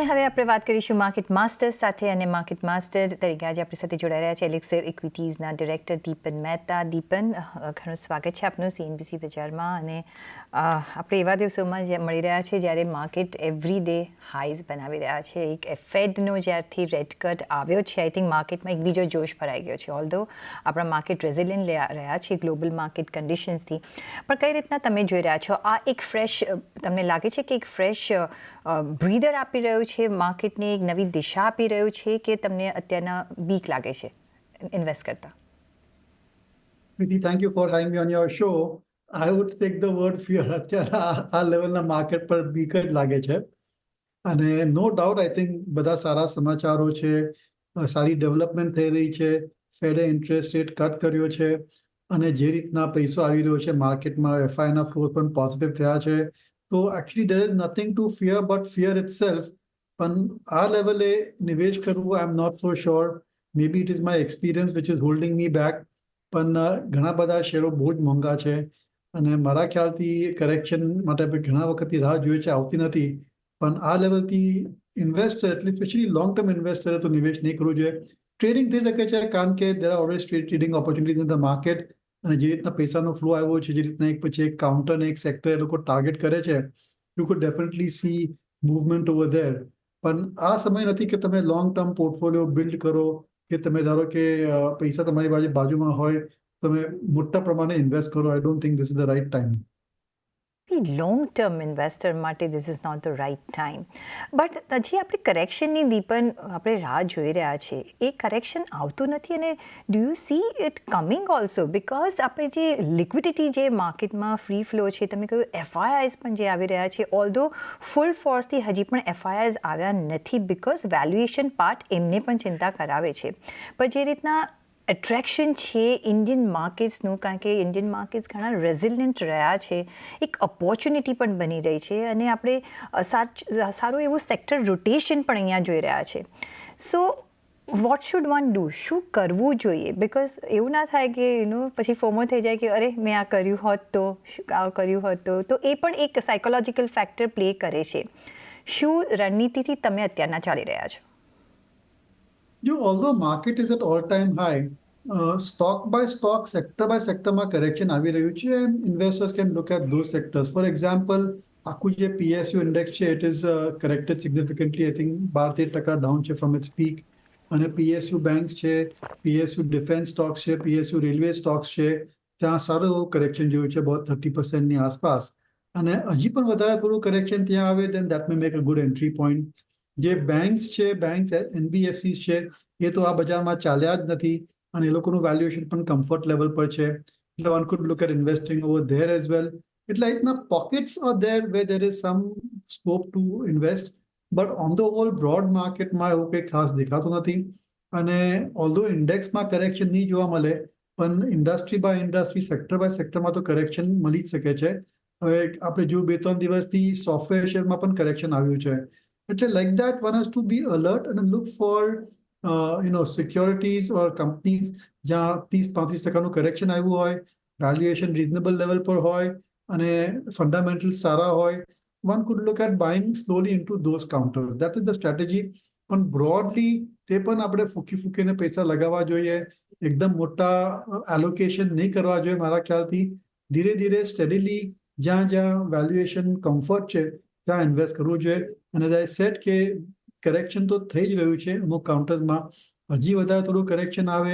હવે આપણે વાત કરીશું માર્કેટ માસ્ટર્સ સાથે અને માર્કેટ માસ્ટર તરીકે આજે આપણી સાથે જોડાઈ રહ્યા છે એલિક્સિર ઇક્વિટીઝના ડિરેક્ટર દીપન મહેતા. દીપન, ઘણું સ્વાગત છે આપનું CNBC બજારમાં. અને આપણે એવા દિવસોમાં મળી રહ્યા છે જ્યારે માર્કેટ એવરી ડે હાઈઝ બનાવી રહ્યા છે. એક ફેડનો જ્યારથી રેટ કટ આવ્યો છે, આઈ થિંક માર્કેટમાં એક બીજો જોશ ભરાઈ ગયો છે. ઓલ્ધો આપણા માર્કેટ રેઝિલિયન્ટ રહ્યા છે ગ્લોબલ માર્કેટ કન્ડિશન્સથી, પણ કઈ રીતના તમે જોઈ રહ્યા છો આ એક ફ્રેશ, તમને લાગે છે કે એક ફ્રેશ બ્રીધર આપી રહ્યું છે માર્કેટને, એક નવી દિશા આપી રહ્યું છે, કે તમને અત્યારના બીક લાગે છે ઇન્વેસ્ટ કરતા? Preeti, thank you for having me on your show. I would take the word fear. અત્યારે આ લેવલના માર્કેટ પર બીક જ લાગે છે. અને નો ડાઉટ આઈ થિંક બધા સારા સમાચારો છે, સારી ડેવલપમેન્ટ થઈ રહી છે, ફેડે ઇન્ટરેસ્ટ રેટ કટ કર્યો છે, અને જે રીતના પૈસો આવી રહ્યો છે માર્કેટમાં, એફઆઈના ફ્લો પણ પોઝિટિવ થયા છે. તો actually there is nothing to fear but fear itself. પણ આ લેવલે નિવેશ કરવું, I am not so sure. Maybe it is my experience which is holding me back. પણ ઘણા બધા શેરો બહુ જ મોંઘા છે, અને મારા ખ્યાલથી કરેક્શન માટે ઘણા વખતથી રાહ જોઈએ છે, આવતી નથી. પણ આ લેવલથી ઇન્વેસ્ટર, એટલે સ્પેશિયલી લોંગ ટર્મ ઇન્વેસ્ટરે તો નિવેશ નહીં કરવું જોઈએ. ટ્રેડિંગ થઈ શકે છે, કારણ કે there are always trading opportunities in the market. અને જે રીતના પૈસાનો ફ્લો આવ્યો છે, જે રીતના એક પછી એક કાઉન્ટર ને એક સેક્ટર એ લોકો ટાર્ગેટ કરે છે, you could definitely C movement over there. પણ આ સમય નથી કે તમે લોંગ ટર્મ પોર્ટફોલિયો બિલ્ડ કરો, કે તમે ધારો કે પૈસા તમારી બાજુમાં હોય, તમે મોટા પ્રમાણે ઇન્વેસ્ટ કરો. I don't think this is the right time. Long term investor માટે this is not the right time. But હજી આપણે કરેક્શનની દીપન આપણે રાહ જોઈ રહ્યા છે, એ કરેક્શન આવતું નથી. અને do you C it coming also? Because આપણે જે લિક્વિડિટી જે માર્કેટમાં ફ્રી ફ્લો છે, તમે કહ્યું એફઆઈઆઈઝ પણ જે આવી રહ્યા છે, ઓલ્ધો ફૂલ ફોર્સથી હજી પણ એફઆઈઆઈઝ આવ્યા નથી, બિકોઝ વેલ્યુએશન પાર્ટ એમને પણ ચિંતા કરાવે છે. પણ જે રીતના એટ્રેક્શન છે ઇન્ડિયન માર્કેટ્સનું, કારણ કે ઇન્ડિયન માર્કેટ્સ ઘણા રેઝિલિયન્ટ રહ્યા છે, એક ઓપોર્ચ્યુનિટી પણ બની રહી છે, અને આપણે સારું એવું સેક્ટર રોટેશન પણ અહીંયા જોઈ રહ્યા છે. So what should one do? શું કરવું જોઈએ? બિકોઝ એવું ના થાય કે પછી ફોમો થઈ જાય કે અરે મેં આ કર્યું હોત તો, આ કર્યું હોત તો એ પણ એક સાયકોલોજીકલ ફેક્ટર પ્લે કરે છે. શું રણનીતિથી તમે અત્યારના ચાલી રહ્યા છો? Although market is at all-time high, stock by stock, sector by sector માં correction આવી રહ્યું છે, and investors can look at those sectors. For example, આખું જે PSU index છે, it is corrected significantly. I think 12-13% down છે from its peak. અને PSU banks છે, PSU defense stocks છે, PSU railway stocks છે, ત્યાં સારું એવું correction જોયું છે, about 30% ની આસપાસ. અને હજી પણ વધારે થોડું correction ત્યાં આવે, then that may make a good entry point. જે બેંક્સ છે, બેંક્સ NBFCs છે, એ તો આ બજારમાં ચાલ્યા જ નથી, અને એ લોકોનું વેલ્યુએશન પણ કમ્ફર્ટ લેવલ પર છે. એટલે one could look at investing over there as well. એટલે રીતના pockets are there where there is some scope to invest, but on the whole broad marketમાં એવું કંઈ ખાસ દેખાતું નથી. અને although ઇન્ડેક્સમાં કરેક્શન નહીં જોવા મળે, પણ industry by industry, sector by સેક્ટરમાં તો કરેક્શન મળી જ શકે છે. હવે આપણે જો 2-3 દિવસથી સોફ્ટવેર શેરમાં પણ કરેક્શન આવ્યું છે. એટલે like that one has to be alert and look for securities or companies જ્યાં 30-35% કરેક્શન આવ્યું હોય, વેલ્યુએશન રિઝનેબલ લેવલ પર હોય, અને ફંડામેન્ટલ્સ સારા હોય. one could look at buying slowly into those counters. That is the strategy. પણ broadly તે પણ આપણે ફૂકીને પૈસા લગાવવા જોઈએ, એકદમ મોટા એલોકેશન નહીં કરવા જોઈએ. મારા ખ્યાલથી ધીરે ધીરે સ્ટડીલી જ્યાં વેલ્યુએશન કમ્ફર્ટ છે ત્યાં ઇન્વેસ્ટ કરવું જોઈએ. અને એઝ આઈ સેડ કે કરેક્શન તો થઈ જ રહ્યું છે અમુક કાઉન્ટર્સમાં. હજી વધારે થોડું કરેક્શન આવે,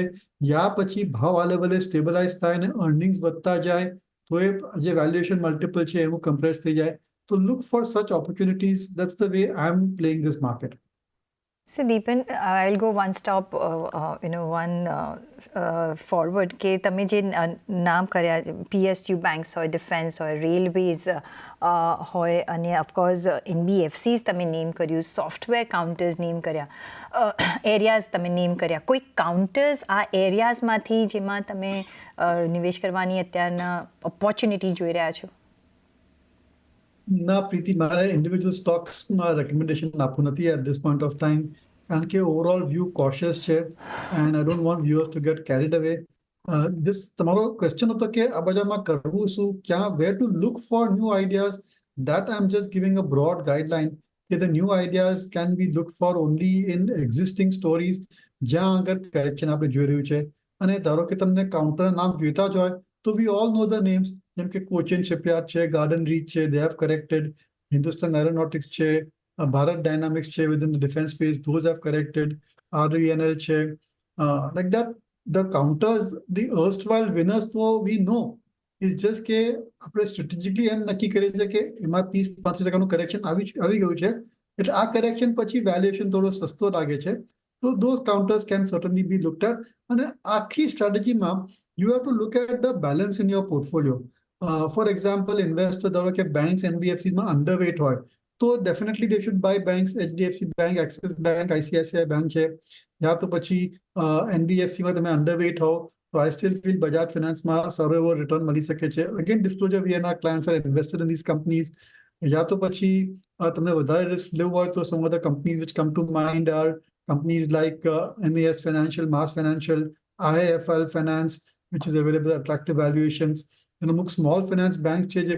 યા પછી ભાવ આ લેવલે સ્ટેબલાઇઝ થાય અને અર્નિંગ્સ વધતા જાય, તો એ જે વેલ્યુએશન મલ્ટિપલ છે એનું કમ્પ્રેસ થઈ જાય. તો look for such opportunities. That's the way I am playing this market. So Deepan, I'll go one stop, forward. કે તમે જે નામ કર્યા, PSU banks હોય, ડિફેન્સ હોય, રેલવેઝ હોય, અને ઓફકોર્સ NBFCs તમે નેમ કર્યું, સોફ્ટવેર કાઉન્ટર્સ નેમ કર્યા, એરિયાઝ તમે નેમ કર્યા. કોઈ કાઉન્ટર્સ આ એરિયાઝમાંથી જેમાં તમે નિવેશ કરવાની અત્યારના ઓપોર્ચ્યુનિટી જોઈ રહ્યા છો? ના પ્રીતિ, મારે ઇન્ડિવિજ્યુઅલ સ્ટોક્સમાં રેકમેન્ડેશન આપવું નથી at this point of time, કારણ કે ઓવરઓલ વ્યૂ કોશિયસ છે, and I don't want viewers to get carried away. તમારો ક્વેશ્ચન હતો કે આ બજારમાં કરવું શું, ક્યાં, where to look for new ideas. That I am just giving a broad guideline કે the new ideas can be looked for only in existing stories જ્યાં આગળ કરેક્શન આપણે જોઈ રહ્યું છે. અને ધારો કે તમને કાઉન્ટર નામ જોઈતા જ હોય તો we all know the names, જેમ કે કોચિન શિપયાર્ડ છે, ગાર્ડન રીચ છે, they have corrected. Hindustan aeronautics છે, ભારત ડાયનામિક્સ છે within the defense space, those have corrected. RVNL છે, like that. The counters, the erstwhile winners તો we know. It's just કે આપણે સ્ટ્રેટેજિકલી એમ નક્કી કરીએ છીએ કે એમાં 30-35% કરેક્શન આવી ગયું છે, એટલે આ કરેક્શન પછી વેલ્યુએશન થોડો સસ્તો લાગે છે. તો those counters can certainly be looked at. અને આખી સ્ટ્રેટેજીમાં you have to look at the balance in your portfolio. For example, investor ધારો કે banks NBFCs માં underweight હોય તો definitely they should buy banks, HDFC Bank, Axis Bank, ICICI Bank છે. યા તો પછી NBFC માં તમે underweight હો તો I still feel Bajaj Finance માં સારો એવો રિટર્ન મળી શકે છે. Again, disclosure, we are clients are invested in these companies. યા તો પછી તમને વધારે રિસ્ક લેવું હોય તો some of the companies which come to mind are companies like MAS Financial, Mass Financial, IIFL Finance, which is available at attractive valuations. અને અમુક small finance bank છે જે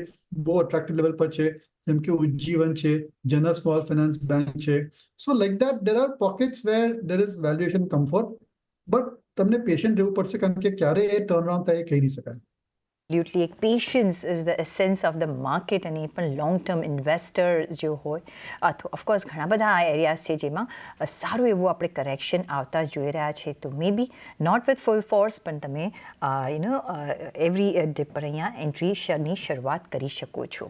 બહુ અટ્રેક્ટિવ લેવલ પર છે, જેમ કે ઉજ્જીવન છે, જનરલ સ્મોલ ફાઇનાન્સ બેંક છે. So like that there are pockets where there is valuation comfort, but તમને પેશન્ટ રહેવું પડશે કારણ કે ક્યારે એ ટર્ન અરાઉન્ડ થાય એ કહી નહીં શકાય. Absolutely, એક patience is the essence of the market, અને એ પણ લોંગ ટર્મ ઇન્વેસ્ટર જો હોય તો ઓફકોર્સ ઘણા બધા આ એરિયાઝ છે જેમાં સારું એવું આપણે કરેક્શન આવતા જોઈ રહ્યા છે. તો મે બી નોટ વિથ ફૂલ ફોર્સ, પણ તમે એવરી ડે પર અહીંયા એન્ટ્રીની શરૂઆત કરી શકો છો.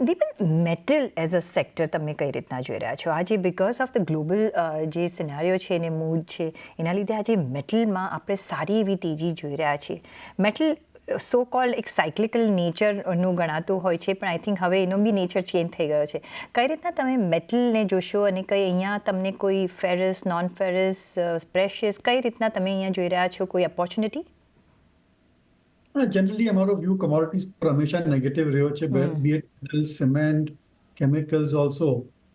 Deepan, metal as a sector તમે કઈ રીતના જોઈ રહ્યા છો આજે? બિકોઝ ઓફ ધ ગ્લોબલ જે સિનારીઓ છે અને મૂડ છે એના લીધે આજે મેટલમાં આપણે સારી એવી તેજી જોઈ રહ્યા છીએ. મેટલ સો કોલ્ડ એક સાયક્લિકલ નેચરનું ગણાતું હોય છે, પણ આઈ થિંક હવે એનો બી નેચર ચેન્જ થઈ ગયો છે. કઈ રીતના તમે મેટલને જોશો, અને કઈ અહીંયા તમને કોઈ ફેરસ, નોન ફેરસ, પ્રેશિયસ, કઈ રીતના તમે અહીંયા જોઈ રહ્યા છો કોઈ ઓપોર્ચ્યુનિટી? જનરલી અમારો વ્યૂ કોમોડિટીઝ પર હંમેશા નેગેટિવ રહ્યો છે, be it metal, cement, chemicals also.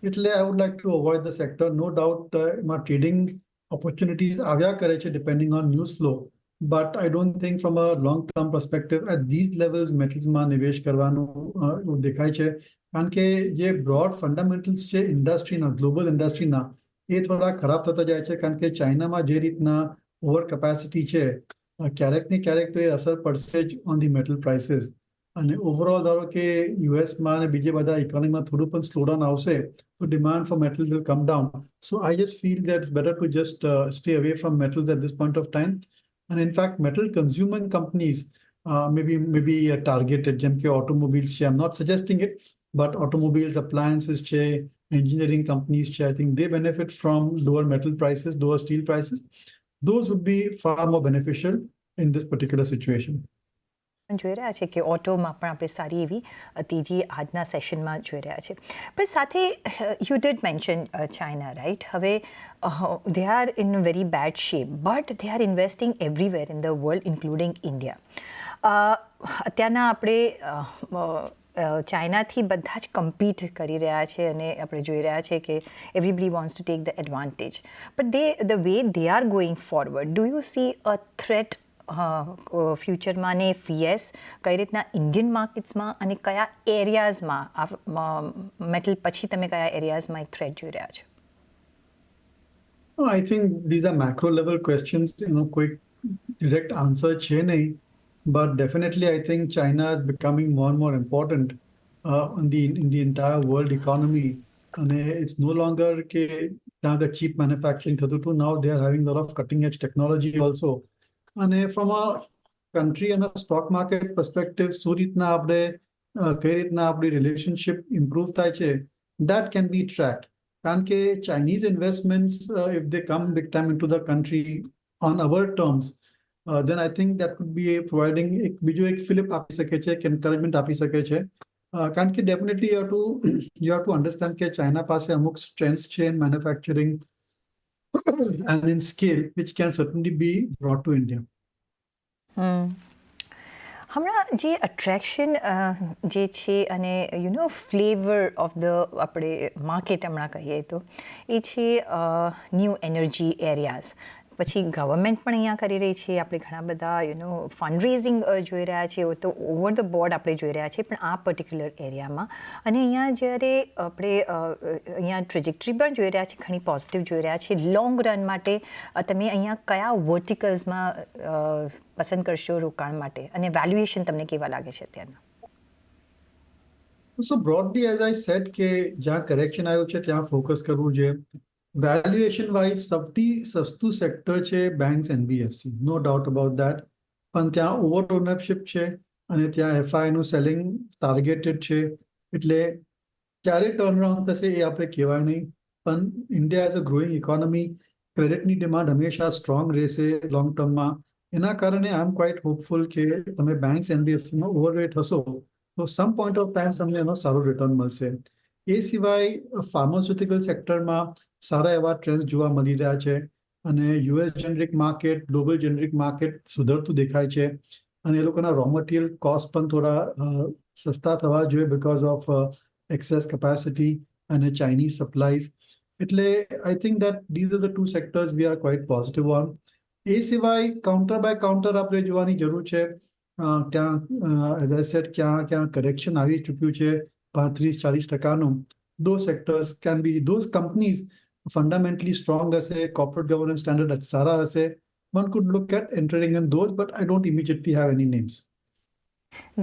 એટલે I would like to avoid the sector. No doubt એમાં ટ્રેડિંગ ઓપોર્ચ્યુનિટીઝ આવ્યા કરે છે depending on news flow, but I don't think from a long term perspective at these levels મેટલ્સમાં નિવેશ કરવાનું દેખાય છે. કારણ કે જે બ્રોડ ફંડામેન્ટલ્સ છે ઇન્ડસ્ટ્રીના, ગ્લોબલ ઇન્ડસ્ટ્રીના, એ થોડા ખરાબ થતા જાય છે. કારણ કે ચાઇનામાં જે રીતના ઓવર કેપેસિટી છે, ક્યારેક ને ક્યારેક તો એ અસર પડશે જ ઓન ધી મેટલ પ્રાઇસીસ. અને ઓવરઓલ ધારો કે યુએસમાં અને બીજા બધા ઇકોનોમીમાં થોડું પણ સ્લોડાઉન આવશે તો demand for metal will come down. So I just feel that it's better to just stay away from metals at this point of time. અને in fact metal consumer companies maybe targeted, જેમ કે automobiles છે. I am not suggesting it, but automobiles, appliances છે, engineering companies છે, I think they benefit from lower metal prices, lower steel prices. Those would be far more beneficial in this particular situation. જોઈ રહ્યા છે કે ઓટોમાં પણ આપણે સારી એવી તેજી આજના સેશનમાં જોઈ રહ્યા છે. પણ સાથે you did mention China, right? હવે they are in very bad shape, but they are investing everywhere in the world including India. અત્યારના આપણે ચાઇનાથી બધા જ કમ્પીટ કરી રહ્યા છે, અને આપણે જોઈ રહ્યા છે કે everybody wants to take the advantage. But the way they are going forward, do you C a threat ફ્યુચરમાં? અને ઇફ યસ, કઈ રીતના ઇન્ડિયન માર્કેટ્સમાં અને કયા એરિયાઝમાં મેટલ પછી તમે કયા એરિયાઝમાં એક થ્રેટ જોઈ રહ્યા છો? I think these are macro level questions, quick direct answer છે નહીં, but definitely I think China is becoming more and more important in the entire world economy. And it's no longer કે now the cheap manufacturing થતું હતું. Now they are having a lot of cutting edge technology also. And from a country and a stock market perspective, શું રીતના આપણે કઈ રીતના આપણી relationship improve થાય છે, that can be tracked. કારણ કે Chinese investments, if they come big time into the country on our terms, then I think that could be providing બીજું એક ફિલિપ આપી શકે છે, એક encouragement આપી શકે છે. કારણ કે definitely you have to understand કે ચાઇના પાસે અમુક strengths છે in manufacturing and in scale, which can certainly be brought to India. હમણાં જે અટ્રેક્શન જે છે અને ફ્લેવર ઓફ ધ આપણે માર્કેટ હમણાં કહીએ તો એ છે ન્યૂ એનર્જી એરિયાઝ. પછી ગવર્મેન્ટ પણ અહીંયા કરી રહી છે, આપણે ઘણા બધા ફંડ રેઝિંગ જોઈ રહ્યા છીએ, તો ઓવર ધ બોર્ડ આપણે જોઈ રહ્યા છીએ, પણ આ પર્ટિક્યુલર એરિયામાં અને અહીંયા જ્યારે આપણે અહીંયા ટ્રેજેક્ટરી પણ જોઈ રહ્યા છીએ, ઘણી પોઝિટિવ જોઈ રહ્યા છીએ. લોંગ રન માટે તમે અહીંયા કયા વર્ટિકલ્સમાં પસંદ કરશો રોકાણ માટે, અને વેલ્યુએશન તમને કેવા લાગે છે અત્યારના? So broadly, as I said, કે જ્યાં કરેક્શન આવ્યું છે ત્યાં ફોકસ કરવું જોઈએ. વેલ્યુએશન વાઇઝ સૌથી સસ્તું સેક્ટર છે banks NBFC, no doubt about that. પણ ત્યાં ઓવર ઓનરશિપ છે અને ત્યાં એફઆઈનું સેલિંગ ટાર્ગેટેડ છે, એટલે ક્યારે ટર્નરાઉન્ડ થશે એ આપણે કહેવાય નહીં. પણ India as a growing economy, ક્રેડિટની ડિમાન્ડ હંમેશા સ્ટ્રોંગ રહેશે લોંગ ટર્મમાં. એના કારણે આઈ એમ ક્વાઇટ હોપફુલ કે તમે બેંક્સ એનબીએફસીમાં ઓવરવેટ હશો તો સમ પોઈન્ટ ઓફ ટાઈમ તમને એનો સારો રિટર્ન મળશે. એ સિવાય ફાર્માસ્યુટિકલ સેક્ટરમાં સારા એવા ટ્રેન્ડ જોવા મળી રહ્યા છે અને US generic market, global generic market સુધરતું દેખાય છે અને એ લોકોના રો મટીરિયલ કોસ્ટ પણ થોડા સસ્તા થવા જોઈએ બિકોઝ ઓફ એક્સેસ કેપેસિટી અને ચાઇનીઝ સપ્લાઈઝ. એટલે I think that these are the two sectors we are quite positive on. એ સિવાય કાઉન્ટર બાય કાઉન્ટર આપણે જોવાની જરૂર છે. ત્યાં એઝ આઈ સેડ ક્યાં કરેક્શન આવી ચૂક્યું છે 35-40%. those sectors can be, those companies fundamentally strong હશે, corporate governance standard સારા હશે, one could look at entering in those, but I don't immediately have any names.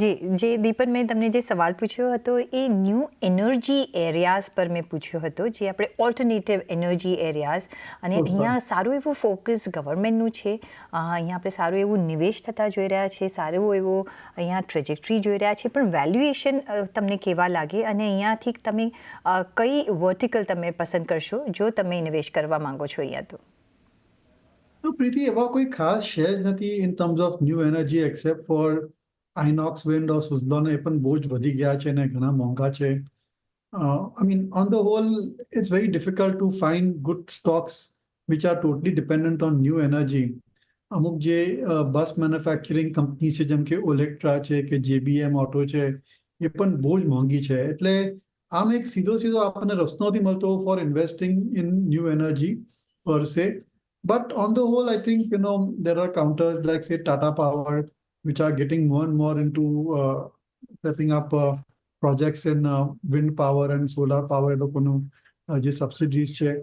જે દીપન, મેં તમને જે સવાલ પૂછ્યો હતો એ ન્યૂ એનર્જી એરિયાઝ પર મેં પૂછ્યો હતો, જે આપણે ઓલ્ટરનેટિવ એનર્જી એરિયાઝ, અને અહીંયા સારું એવું ફોકસ ગવર્મેન્ટનું છે. અહીંયા આપણે સારું એવું નિવેશ થતા જોઈ રહ્યા છીએ, સારું એવું અહીંયા ટ્રેજેક્ટરી જોઈ રહ્યા છીએ, પણ વેલ્યુએશન તમને કેવા લાગે અને અહીંયાથી તમે કઈ વર્ટિકલ તમે પસંદ કરશો જો તમે નિવેશ કરવા માંગો છો અહીંયા? તો પ્રીતિ, એવા કોઈ ખાસ શેર્સ નથી in terms of new energy except for Inox wind or Suzlon. એ પણ બહુ જ વધી ગયા છે અને ઘણા મોંઘા છે. I mean, on the whole, it's very difficult to find good stocks which are totally dependent on new energy. અમુક જે બસ મેન્યુફેક્ચરિંગ કંપની છે જેમ કે ઓલેક્ટ્રા છે કે જેબીએમ ઓટો છે, એ પણ બહુ જ મોંઘી છે. એટલે આમ એક સીધો આપણને રસ્તો નથી મળતો for investing in new energy per se. But on the whole, I think, there are counters like, say, Tata Power, which are getting more and more into setting up projects in wind power and solar power. એ લોકોનું જે subsidies છે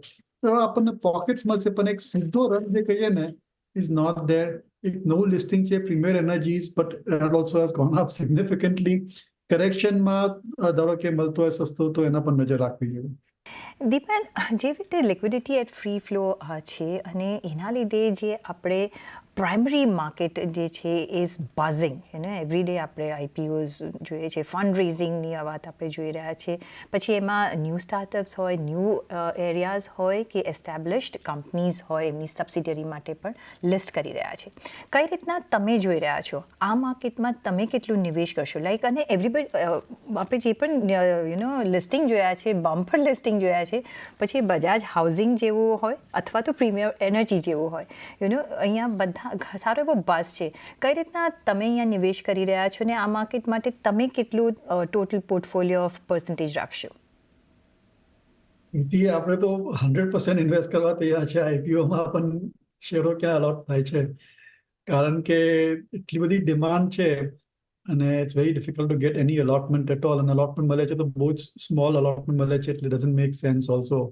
તો આપણને pockets મળશે, પણ એક સીધો run જે કહીએ ને is not there. એક નવું લિસ્ટિંગ છે premier energies, but that also has gone up significantly. કરેક્શનમાં ધારો કે મળતો હોય સસ્તો તો એના પર નજર રાખવી જોઈએ. દીપન, જે રીતે લિક્વિડિટી એટ ફ્રી ફ્લો છે અને એના લીધે જે આપણે પ્રાઇમરી માર્કેટ જે છે ઇઝ બઝિંગ, એવરી ડે આપણે આઈપીઓઝ જોઈએ છે, ફંડ રેઝિંગની વાત આપણે જોઈ રહ્યા છીએ, પછી એમાં ન્યૂ સ્ટાર્ટઅપ્સ હોય, ન્યૂ એરિયાઝ હોય કે એસ્ટાબ્લિશ્ડ કંપનીઝ હોય, એમની સબસિડરી માટે પણ લિસ્ટ કરી રહ્યા છે. કઈ રીતના તમે જોઈ રહ્યા છો આ માર્કેટમાં, તમે કેટલું નિવેશ કરશો? લાઈક, અને એવરીબડી આપણે જે પણ લિસ્ટિંગ જોયા છે, બમ્પર લિસ્ટિંગ જોયા છે, પછી બજાજ હાઉસિંગ જેવું હોય અથવા તો પ્રીમિયર એનર્જી જેવું હોય, અહીંયા બધા સારો એવો બસ છે. કઈ રીતના તમે અહીંયા નિવેશ કરી રહ્યા છો અને આ માર્કેટ માટે તમે કેટલું ટોટલ પોર્ટફોલિયો ઓફ પર્સન્ટેજ રાખશો? આપણે તો 100% ઇન્વેસ્ટ કરવા તૈયાર છે. આઈપીઓમાં પણ શેરો ક્યાં અલોટ થાય છે, કારણ કે એટલી બધી ડિમાન્ડ છે અને it's very difficult to get any allotment at all. અને અલોટમેન્ટ મળે છે તો બહુ જ સ્મોલ અલોટમેન્ટ મળે છે, એટલે doesn't make sense also.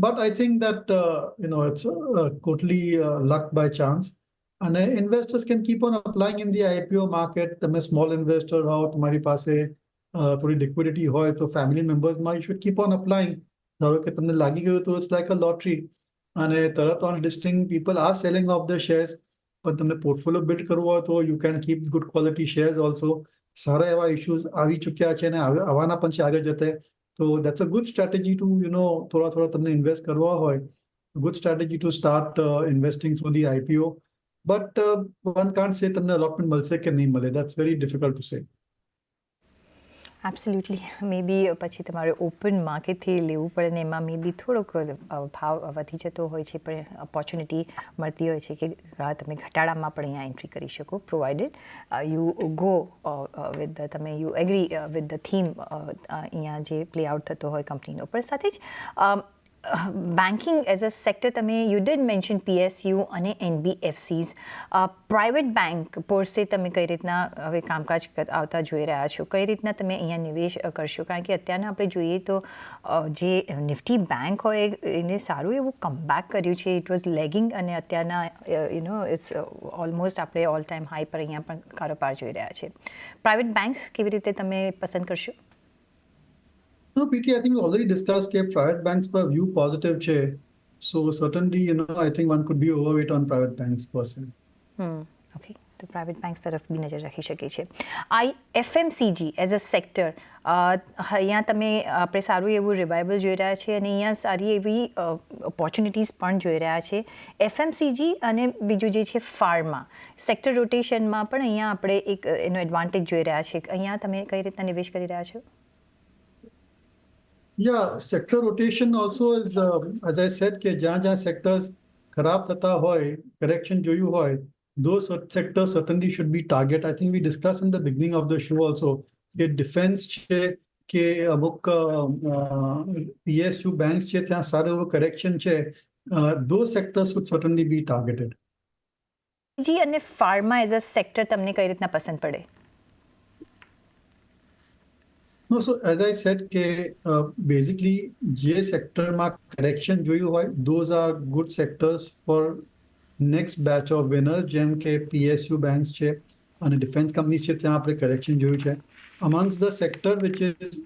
But I think that it's totally luck by chance. And investors can keep on applying in the IPO market. તમે small investor હો, તમારી પાસે થોડી liquidity હોય તો family members માં you should keep on applying. ધારો કે તમને લાગી ગયું તો it's like a lottery. અને તરત on listing people are selling off the shares. પણ તમને પોર્ટફોલિયો બિલ્ડ કરવો હોય તો you can keep good quality shares also. સારા એવા ઇશ્યુઝ આવી ચૂક્યા છે અને આવવાના પણ છે આગળ જતે. So that's a good strategy to, થોડા તમને ઇન્વેસ્ટ કરવા હોય, good strategy to start investing through the IPO. But one can't say તમને allotment મળશે કે નહીં મળે. That's very difficult to say. Absolutely. May be પછી તમારે ઓપન માર્કેટથી લેવું પડે ને એમાં મે બી થોડોક ભાવ વધી જતો હોય છે, પણ ઓપોર્ચ્યુનિટી મળતી હોય છે કે તમે ઘટાડામાં પણ અહીંયા એન્ટ્રી કરી શકો, provided you go with the, તમે you agree with the theme અહીંયા જે પ્લે આઉટ થતો હોય કંપનીનો. પણ સાથે જ બેન્કિંગ એઝ અ સેક્ટર તમે યુ ડિડ મેન્શન PSU અને NBFCs પ્રાઇવેટ બેંક પોર્સે તમે કઈ રીતના હવે કામકાજ આવતા જોઈ રહ્યા છો, કઈ રીતના તમે અહીંયા નિવેશ કરશો? કારણ કે અત્યારના આપણે જોઈએ તો જે નિફ્ટી બેંક હોય એને સારું એવું કમબેક કર્યું છે. ઇટ વોઝ લેગિંગ અને અત્યારના ઇટ્સ ઓલમોસ્ટ આપણે ઓલ ટાઈમ હાઈ પર અહીંયા પણ કારોબાર જોઈ રહ્યા છે. પ્રાઇવેટ બેંક્સ કેવી રીતે તમે પસંદ કરશો? No, Preeti, I think we already discussed કે private banks પર view positive છે. So certainly, I think one could be overweight on private banks per se. Okay, તો પ્રાઇવેટ બેંક્સ તરફ બી નજર રાખી શકીએ છીએ. FMCG એઝ અ સેક્ટર, અહીંયા તમે આપણે સારું એવું રિવાઇવલ જોઈ રહ્યા છે અને અહીંયા સારી એવી ઓપોર્ચ્યુનિટીઝ પણ જોઈ રહ્યા છે. FMCG અને બીજું જે છે ફાર્મા સેક્ટર રોટેશનમાં પણ અહીંયા આપણે એક એનો એડવાન્ટેજ જોઈ રહ્યા છે. અહીંયા તમે કઈ રીતના નિવેશ કરી રહ્યા છો? Yeah, sector rotation also is, as I said, કે જ્યાં sectors ખરાબ થતા હોય, correction જોયું હોય, those sectors certainly should be target. I think we discussed in the beginning of the show also કે defense છે કે અમુક PSU banks છે ત્યાં સારું એવું correction છે. Those sectors would certainly be targeted. જી અને ફાર્મા એઝ અ સેક્ટર તમને કઈ રીતના પસંદ પડે? No, so as I said, basically, જે સેક્ટરમાં correction જોયું હોય, those are good sectors for next batch of winners, જેમ કે PSU banks છે અને defense companies છે ત્યાં આપણે correction જોયું છે. Amongst the sector which is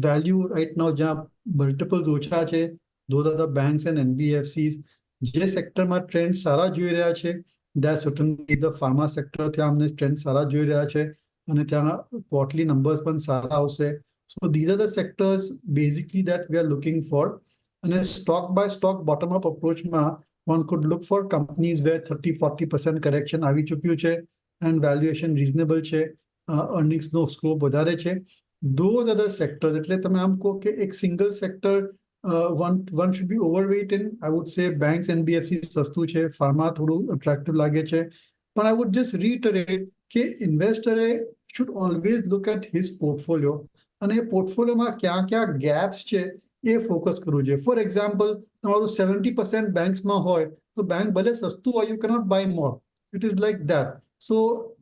value right now, જ્યાં multiples ઓછા છે, those are the banks and NBFCs. જે સેક્ટરમાં ટ્રેન્ડ સારા જોઈ રહ્યા છે, that certainly the pharma sector, ત્યાં અમને ટ્રેન્ડ સારા જોઈ રહ્યા છે અને ત્યાં quarterly numbers પણ સારા આવશે. So these are the sectors basically that we are looking for. And a stock by stock bottom up approach, one could look for companies where 30-40% correction આવી ચૂક્યું છે and valuation reasonable છે, earnings નો scope વધારે છે. Those are the sectors. એટલે તમે આમ કહો કે એક single sector one should be overweight in. I would say banks, NBFC સસ્તું છે, pharma થોડું attractive લાગે છે. But I would just reiterate કે investor should always look at his portfolio. અને એ પોર્ટફોલિયોમાં ક્યાં ક્યાં ગેપ્સ છે એ ફોકસ કરવું જોઈએ. ફોર એક્ઝામ્પલ, તમારું 70% બેંક્સમાં હોય તો બેંક ભલે સસ્તું હોય, you cannot buy more. It is like that. So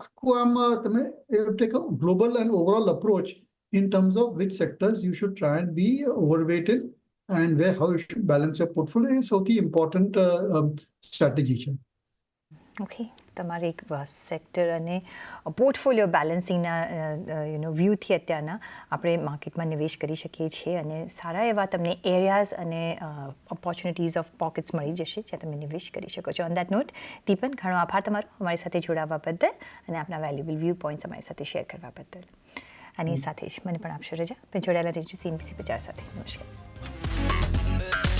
આખું આમ તમે take a global and overall approach in terms of which sectors you should try and be overweighted and how you should balance your portfolio is સૌથી important strategy છે. Okay, તમારે એક sector અને portfolio બેલેન્સિંગના વ્યૂથી અત્યારના આપણે માર્કેટમાં નિવેશ કરી શકીએ છીએ અને સારા એવા તમને એરિયાઝ અને ઓપોર્ચ્યુનિટીઝ ઓફ પોકેટ્સ મળી જશે જ્યાં તમે નિવેશ કરી શકો છો. ઓન દેટ નોટ, દીપન, ઘણો આભાર તમારો અમારી સાથે જોડાવા બદલ અને આપણા વેલ્યુબલ વ્યૂ પોઈન્ટ્સ અમારી સાથે શેર કરવા બદલ. અને સાથે જ મને પણ આપશો રજા. આપણે જોડાયેલા રહીશું CNBC 50 સાથે. નમસ્કાર.